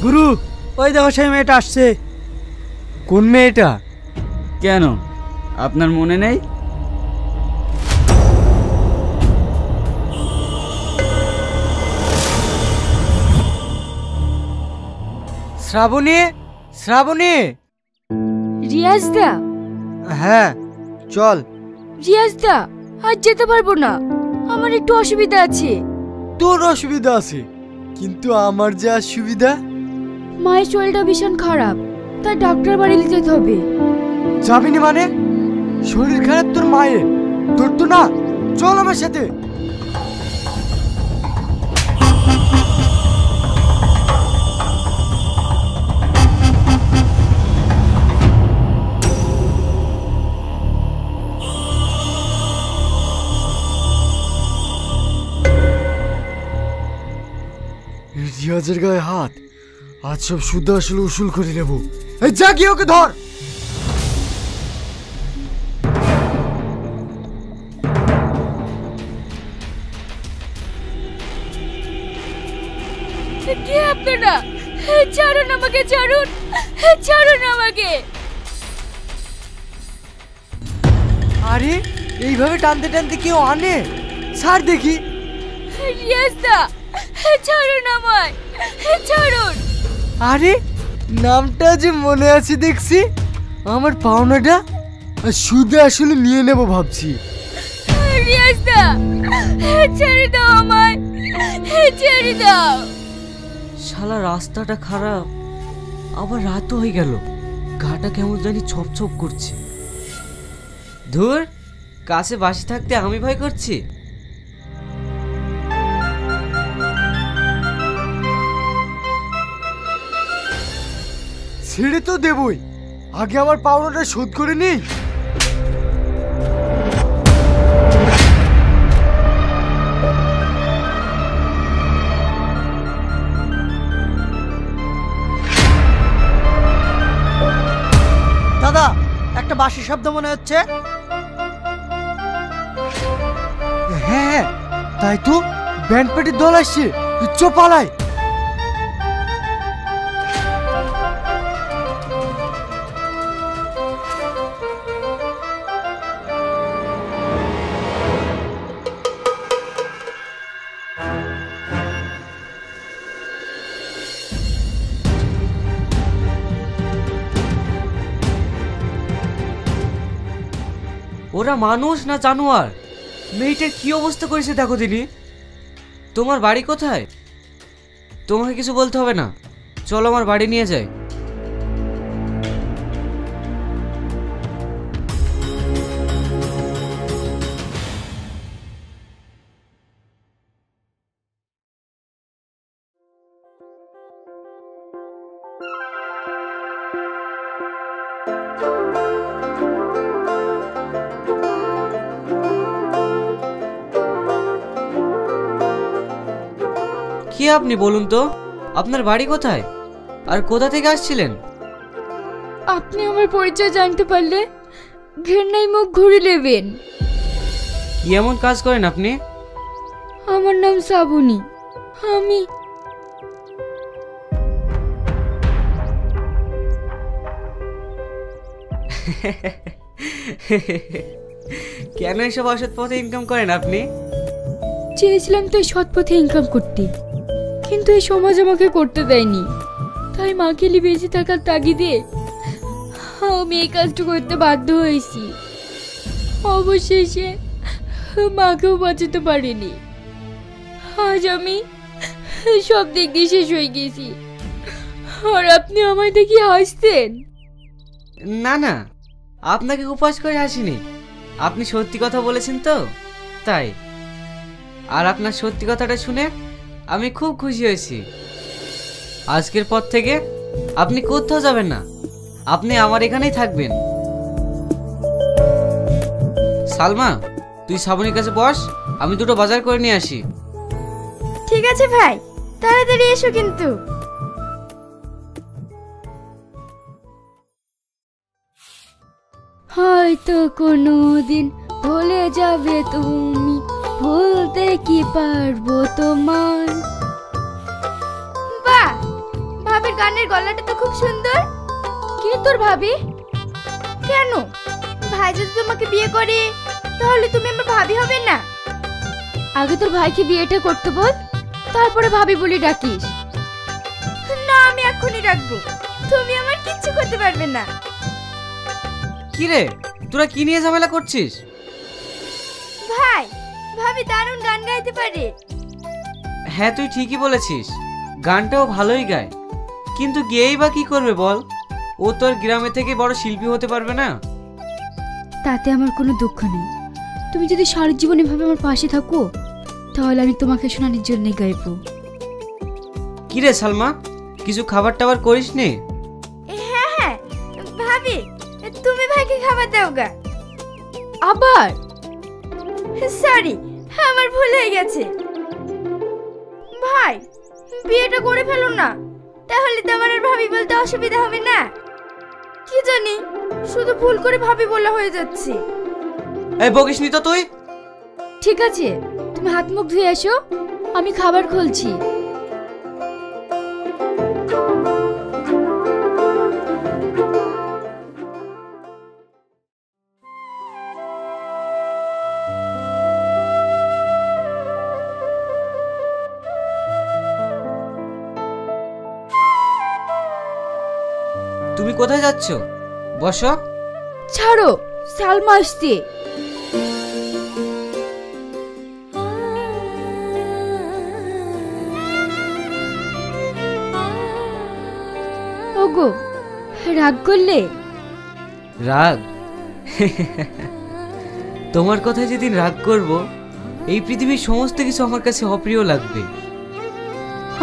গুরু, ওই দেখো সেই মেয়েটা আসছে। কোন মেয়েটা? কেন, আপনার মনে নেই? শ্রাবণী, শ্রাবণী। রিয়াজ দা? হ্যাঁ চল। রিয়াজ দা, আজ যেতে পারবো না, আমার একটু অসুবিধা আছে। তোর অসুবিধা আছে, কিন্তু আমার যে আর সুবিধা। মায়ের শরীরটা ভীষণ খারাপ, তাই ডাক্তার বাড়ি যেতে হবে। যাবিনি মানে? শরীর খারাপ তোর মায়ের, তোর তো না। চল আমার সাথে। রিয়াজের গায়ে হাত, আজ সব শুদ্ধ আসলে উসুল করে নেব। এই যা গিয়ে ওকে ধর। কে আপনারা? ছাড়ুন আমাকে, ছাড়ুন, ছাড়ুন আমাকে। আরে এইভাবে টানতে টানতে কেউ আনে? ছাড় দেখি। রিয়াজ দা, ছাড়ুন আমায়, ছাড়ুন। আরে নামটা যে মনে আছে দেখছি, আমার পাওনাটা সুদে আসলে নিয়ে নেব ভাবছি। রিয়াজ দা, ছেড়ে দাও আমায়, ছেড়ে দাও। শালা রাস্তাটা খারাপ, আবার রাতও হয়ে গেল, গাটা কেমন জানি ছপ ছপ করছে। ধুর, কাছে বাসি থাকতে আমি ভয় করছি। ছেড়ে তো দেবই, আগে আমার পাওনাটা শোধ করে নি। দাদা, একটা বাঁশি শব্দ মনে হচ্ছে। হ্যাঁ তাই তো, ব্যান্ড পার্টির দল আসছে, চ পালাই। ওরা মানুষ না জানোয়ার? মেয়েটার কি অবস্থা করেছে দেখো দিনি। তোমার বাড়ি কোথায়? তোমাকে কিছু বলতে হবে না, চলো আমার বাড়ি নিয়ে যাই। কি আপনি বলুন তো, আপনার বাড়ি কোথায় আর কোথা থেকে আসছিলেন? আপনি আমার পরিচয় জানতে পারলে ঘেন্নায় মুখ ঘুরে নেবেন। কি এমন কাজ করেন আপনি? আমার নাম শ্রাবণী। আমি কেন এসব অসৎ পথে ইনকাম করেন আপনি? চেয়েছিলাম তো এই সৎ পথে ইনকাম করতে, কিন্তু এই সমাজ আমাকে করতে দেয়নি। তাই মাকে নিয়ে বেঁচে থাকার তাগিদে আমি এই কাজটা করতে বাধ্য হয়েছি। অবশেষে মাকেও বাঁচাতে পারিনি। আজ আমি সব দিক দিয়ে শেষ হয়ে গেছি, আর আপনি আমায় দেখি হাসতেন। না না, আপনাকে উপহাস করে হাসিনি, আপনি সত্যি কথা বলেছেন তো তাই। আর আপনার সত্যি কথাটা শুনে আমি খুব খুশি হয়েছি। আজকের পর থেকে আপনি কোথাও যাবেন না, আপনি আমার এখানেই থাকবেন। সালমা, তুই শ্রাবণীর কাছে বস, আমি দুটো বাজার করে নিয়ে আসি। ঠিক আছে ভাই, তাড়াতাড়ি এসো কিন্তু। হয়তো কোনোদিন ভুলে যাবে তুমি ভুলতে কি পারবো তোমার। বাহ, ভাবির গানের গলাটা তো খুব সুন্দর। কে তোর ভাবি? কেন, ভাই যদি তোমাকে বিয়ে করে তাহলে তুমি আমার ভাবি হবে না? আগে তোর ভাইকে বিয়েটা করতে বল, তারপরে ভাবি বলি ডাকিস। না, আমি এখনই ডাকবো, তুমি আমার কিচ্ছু করতে পারবে না। কি রে, তোরা কি নিয়ে ঝামেলা করছিস? ভাই, ভাবি দারুণ গান গাইতে পারে। হ্যাঁ, তুই ঠিকই বলেছিস, গানটাও ভালোই গায়, কিন্তু গেয়েই বা কি করবে বল? ও তোর গ্রামে থেকে বড় শিল্পী হতে পারবে না। তাতে আমার কোনো দুঃখ নেই। তুমি যদি সারা জীবন এভাবে আমার পাশে থাকো তাহলে আমি তোমাকে শোনানোর জন্যই গাইবো। কি রে সালমা, কিছু খাবার টাবার করিস নি? হ্যাঁ হ্যাঁ ভাবি, তুমি ভাইকে খাবার দাও গা। আবার সরি, আমার ভুল হয়ে গেছে। ভাই, বিয়েটা করে ফেলো না, তাহলে তো আমার আর ভাবি বলতে অসুবিধা হবে না। কি জানি, শুধু ভুল করে ভাবি বলা হয়ে যাচ্ছে। এই বকিস নি তো তুই। ঠিক আছে, তুমি হাত মুখ ধুয়ে এসো, আমি খাবার খুলছি। তুমি কোথায় যাচ্ছ? বসো। ছাড়ো, সালমা আসছে। ওগো, রাগ করলে? রাগ? তোমার কথায় যেদিন রাগ করব, এই পৃথিবীর সমস্ত কিছু আমার কাছে অপ্রিয় লাগবে।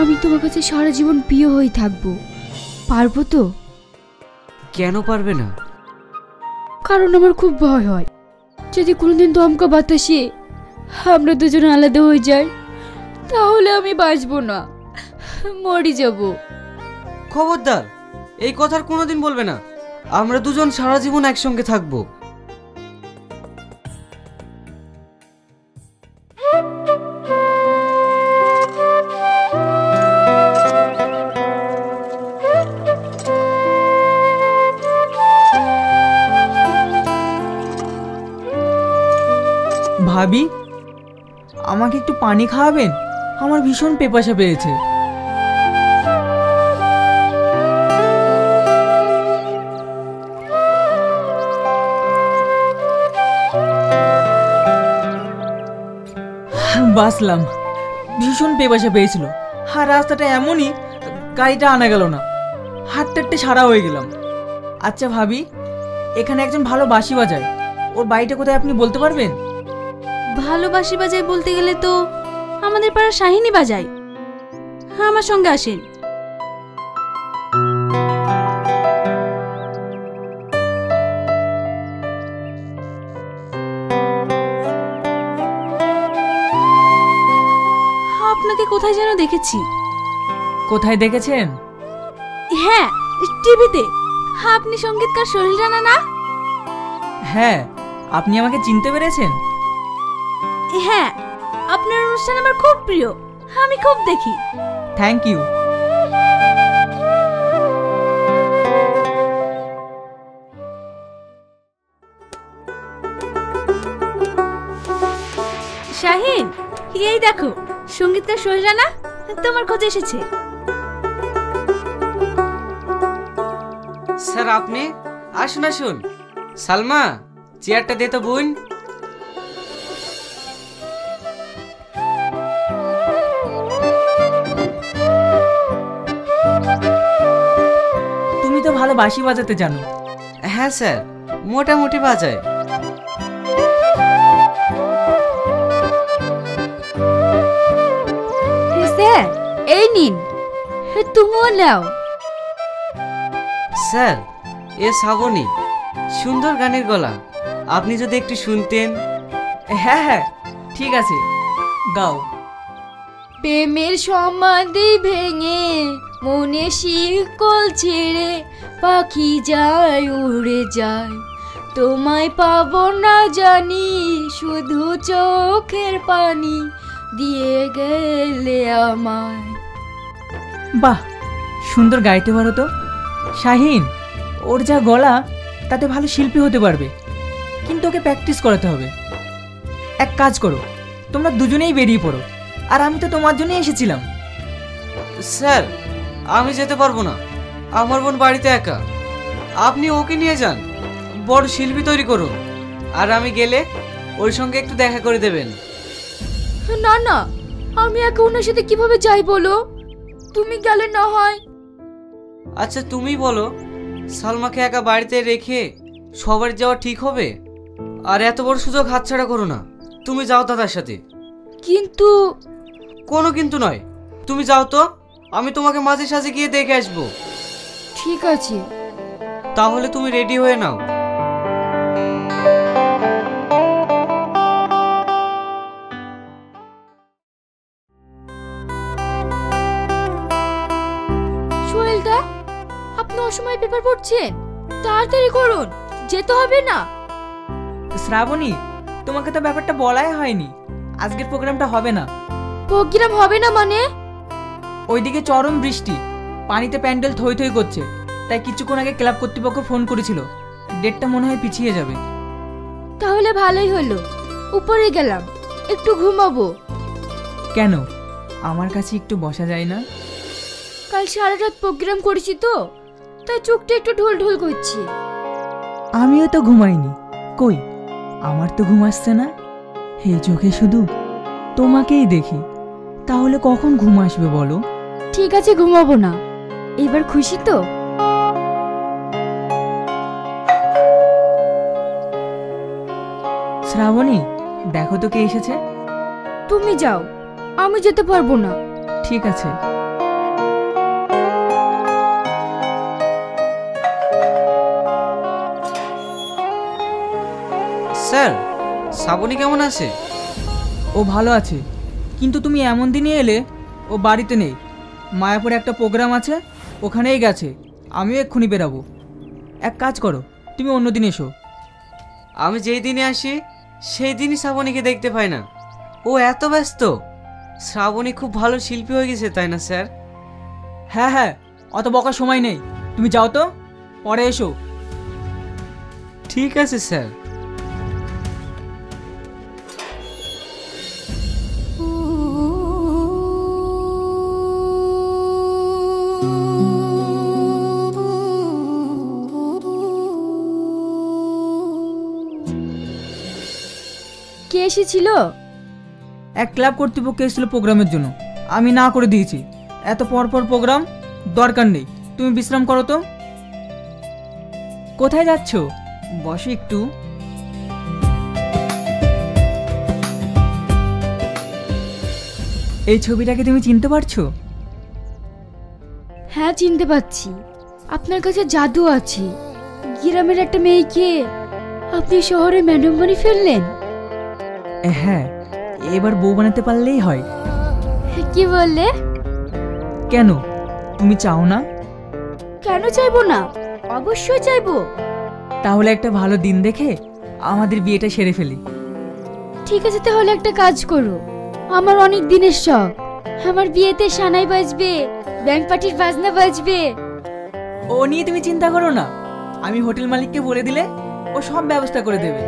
আমি তোমার কাছে সারা জীবন প্রিয় হয়ে থাকবো, পারবো তো? কেন পারবে না? কারণ আমার খুব ভয় হয়, যদি কোনোদিন দমকা বাতাসে আমরা দুজন আলাদা হয়ে যাই তাহলে আমি বাঁচবো না, মরে যাব। খবরদার, এই কথার কোনোদিন বলবে না। আমরা দুজন সারা জীবন একসঙ্গে থাকবো। ভাবি, আমাকে একটু পানি খাওয়াবেন? আমার ভীষণ পেপাসা পেয়েছে। বাসলাম, ভীষণ পেপাসা পেয়েছিল। আর রাস্তাটা এমনই, গাড়িটা আনা গেল না, হাঁটতে হাঁটতে সারা হয়ে গেলাম। আচ্ছা ভাবি, এখানে একজন ভালো বাঁশি বাজায়, ওর বাড়িটা কোথায় আপনি বলতে পারবেন? ভালো বাঁশি বাজায় বলতে গেলে তো আমাদের পাড়ার শাহিনী বাজায়। হ্যাঁ, আমার সঙ্গে আসেন। আপনাকে কোথায় যেন দেখেছি। কোথায় দেখেছেন? হ্যাঁ, টিভিতে। আপনি সঙ্গীতকার সোহেল রানা না? হ্যাঁ, আপনি আমাকে চিনতে পেরেছেন? হ্যাঁ, আপনার অনুষ্ঠান আমার খুব প্রিয়, আমি খুব দেখি। Thank you. শাহিন, এই দেখো, সঙ্গীতকার সোহেল রানা তোমার খোঁজে এসেছে। স্যার, আপনি আসুন আসুন। সালমা, চেয়ারটা দে তো বোন। তুমি তো ভালো বাঁশি বাজাতে জানো। হ্যাঁ স্যার, মোটামুটি বাজায়। স্যার, এই নিন, তুমিও নাও। স্যার, এ শ্রাবণী, সুন্দর গানের গলা, আপনি যদি একটু শুনতেন। হ্যাঁ হ্যাঁ, ঠিক আছে, গাও। প্রেমের সমাধি ভেঙে মনে শিকল ছেড়ে পাখি যায় উড়ে যায়, তোমায় পাবো না জানি, শুধু চোখের পানি দিয়ে গেলে আমায়। বাহ, সুন্দর গাইতে পারো তো। শাহিন, ওর যা গলা তাতে ভালো শিল্পী হতে পারবে, কিন্তু ওকে প্র্যাকটিস করাতে হবে। এক কাজ করো, তোমরা দুজনেই বেরিয়ে পড়ো, আর আমি তো তোমার জন্যই এসেছিলাম। স্যার, আমি যেতে পারবো না, আমার বোন বাড়িতে একা। আপনি ওকে নিয়ে যান, বড় শিল্পী তৈরি করুন, আর আমি গেলে ওর সঙ্গে একটু দেখা করে দেবেন। না না, আমি একা ওনার সাথে কিভাবে যাই বলো? তুমি গেলে না হয়। আচ্ছা তুমি বলো, সালমাকে একা বাড়িতে রেখে সবার যাওয়া ঠিক হবে? আর এত বড় সুযোগ হাতছাড়া করো না, তুমি যাও দাদার সাথে। কিন্তু কোনো কিন্তু নয়, তুমি যাও তো, আমি তোমাকে মাঝে সাঝে গিয়ে দেখে আসবো। ঠিক আছে। তাহলে তুমি রেডি হয়ে নাও। সোহেলদা, আপনি অসময়ে পেপার পড়ছেন, তাড়াতাড়ি করুন, যেতে হবে না? শ্রাবণী, তোমাকে তো ব্যাপারটা বলাই হয়নি, আজকের প্রোগ্রামটা হবে না। প্রোগ্রাম হবে না মানে? ওইদিকে চরম বৃষ্টি, পানিতে প্যান্ডেল থই থই করছে, তাই কিছুক্ষণ আগে ক্লাব কর্তৃপক্ষ ফোন করেছিল, ডেটটা মনে হয় পিছিয়ে যাবে। তাহলে ভালোই হলো, উপরে গেলাম, একটু ঘুমাবো। কেন, আমার কাছে একটু বসা যায় না? কাল সারা রাত প্রোগ্রাম করেছি তো, তাই চোখটা একটু ঢোল ঢোল করছে। আমিও তো ঘুমাইনি, কই আমার তো ঘুম আসছে না, এই চোখে শুধু তোমাকেই দেখি, তাহলে কখন ঘুম আসবে বলো? ঠিক আছে, ঘুমাবো না, এবার খুশি তো? শ্রাবণী, দেখো তো কে এসেছে। তুমি যাও, আমি যেতে পারবো না। ঠিক আছে। স্যার, শ্রাবণী কেমন আছে? ও ভালো আছে, কিন্তু তুমি এমন দিনে এলে, ও বাড়িতে নেই, মায়াপুরে একটা প্রোগ্রাম আছে, ওখানেই গেছে, আমিও এক্ষুনি বেরাবো। এক কাজ করো, তুমি অন্যদিন এসো। আমি যেই দিনে আসি সেই দিনই শ্রাবণীকে দেখতে পাই না, ও এত ব্যস্ত। শ্রাবণী খুব ভালো শিল্পী হয়ে গেছে, তাই না স্যার? হ্যাঁ হ্যাঁ, অত বকার সময় নেই, তুমি যাও তো, পরে এসো। ঠিক আছে স্যার। কে এসেছিল? এক ক্লাব কর্তৃপক্ষ এসেছিল প্রোগ্রামের জন্য, আমি না করে দিয়েছি। এত পর পর প্রোগ্রাম দরকার নেই, তুমি বিশ্রাম করো তো। কোথায় যাচ্ছ? বসো একটু। এই ছবিটাকে তুমি চিনতে পারছো? হ্যাঁ, চিনতে পারছি। আপনার কাছে জাদু আছে, গ্রামের একটা মেয়েকে আপনি শহরে ম্যাডাম বানিয়ে ফেললেন। হ্যাঁ, এবার বউ বানাতে পারলেই হয়। কি বললে? কেন, তুমি চাও না? কেন চাইবো না, অবশ্যই চাইবো। তাহলে একটা ভালো দিন দেখে আমাদের বিয়েটা সেরে ফেলি। ঠিক আছে, তাহলে একটা কাজ করো, আমার অনেক দিনের শখ, আমার বিয়েতে সানাই বাজবে, ব্যাংক পার্টির বাজনা বাজবে। ও নিয়ে তুমি চিন্তা করো না, আমি হোটেল মালিককে বলে দিলে ও সব ব্যবস্থা করে দেবে।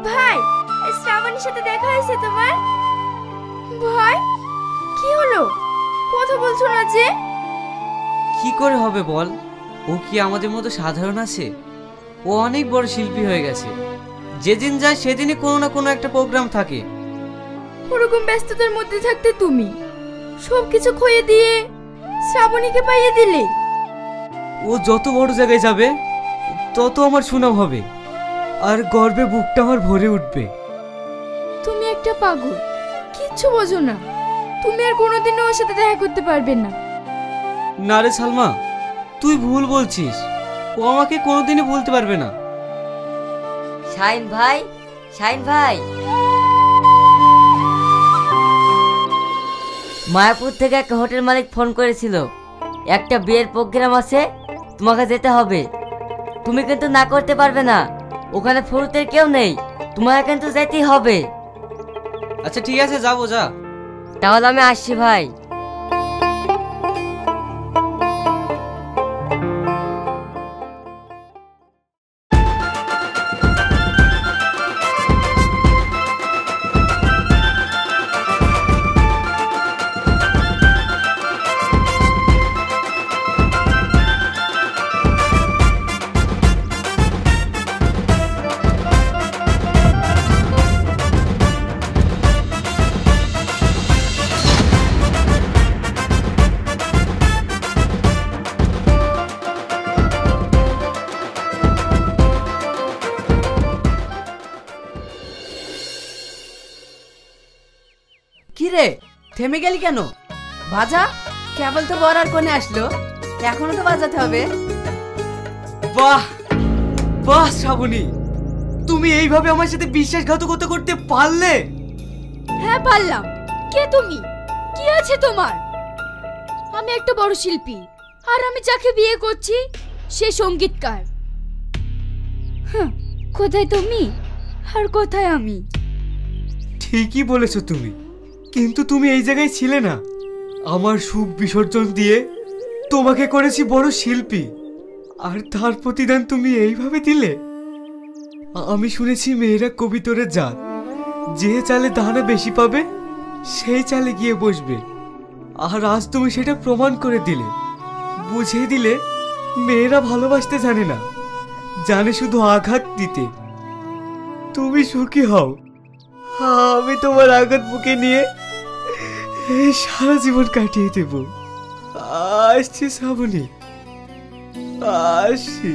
ভাই, শ্রাবণীর সাথে দেখা হয়েছে তোমার? ভাই, কি হলো, কথা বলছো না যে? কি করে হবে বল, ও কি আমাদের মতো সাধারণ আছে? ও অনেক বড় শিল্পী হয়ে গেছে, যেদিন যায় সেদিনই কোনো না কোনো একটা প্রোগ্রাম থাকে। ওরকম ব্যস্ততার মধ্যে থাকতে তুমি সবকিছু খয়ে দিয়ে শ্রাবণীকে পাইয়ে দিলে। ও যত বড় জায়গায় যাবে তত আমার সুনাম হবে, আর গর্বে বুকটা আমার ভরে উঠবে। তুমি একটা পাগল, কিচ্ছু বোঝো না, তুমি আর কোনোদিনও ওর সাথে দেখা করতে পারবে না। না রে সালমা, তুই ভুল বলছিস, ও আমাকে কোনোদিনই ভুলতে পারবে না। শাহিন ভাই, শাহিন ভাই, মায়াপুর থেকে একটা হোটেল মালিক ফোন করেছিল, একটা বিয়ের প্রোগ্রাম আছে, তোমাকে যেতে হবে। তুমি কিন্তু না করতে পারবে না, ওখানে ফুরুতের কেউ নেই, তোমাকে কিন্তু যেতেই হবে। আচ্ছা ঠিক আছে, যাবো, যা। তাহলে আমি আসছি ভাই। কি রে, থেমে গেলি কেন? বাজা, কেবল তো বর আর কোণে আসলো, এখনো তো বাজাতে হবে। বাহ বাহ শ্রাবণী, তুমি এইভাবে আমার সাথে বিশ্বাসঘাতকতা করতে পারলে? হ্যাঁ পারলাম। কে তুমি? কি আছে তোমার? আমি একটা বড় শিল্পী, আর আমি যাকে বিয়ে করছি সে সঙ্গীতকার। কোথায় তুমি আর কোথায় আমি? ঠিকই বলেছো তুমি, কিন্তু তুমি এই জায়গায় ছিলে না। আমার সুখ বিসর্জন দিয়ে তোমাকে করেছি বড় শিল্পী, আর তার প্রতিদান তুমি এইভাবে দিলে। আমি শুনেছি মেয়েরা কবিতরের জাত, যে চালে দানা বেশি পাবে সেই চালে গিয়ে বসবে, আর আজ তুমি সেটা প্রমাণ করে দিলে। বুঝিয়ে দিলে মেয়েরা ভালোবাসতে জানে না, জানে শুধু আঘাত দিতে। তুমি সুখী হও, আমি তোমার আঘাত বুকে নিয়ে এই সারা জীবন কাটিয়ে দেব। আসছি শ্রাবণী, আসছি।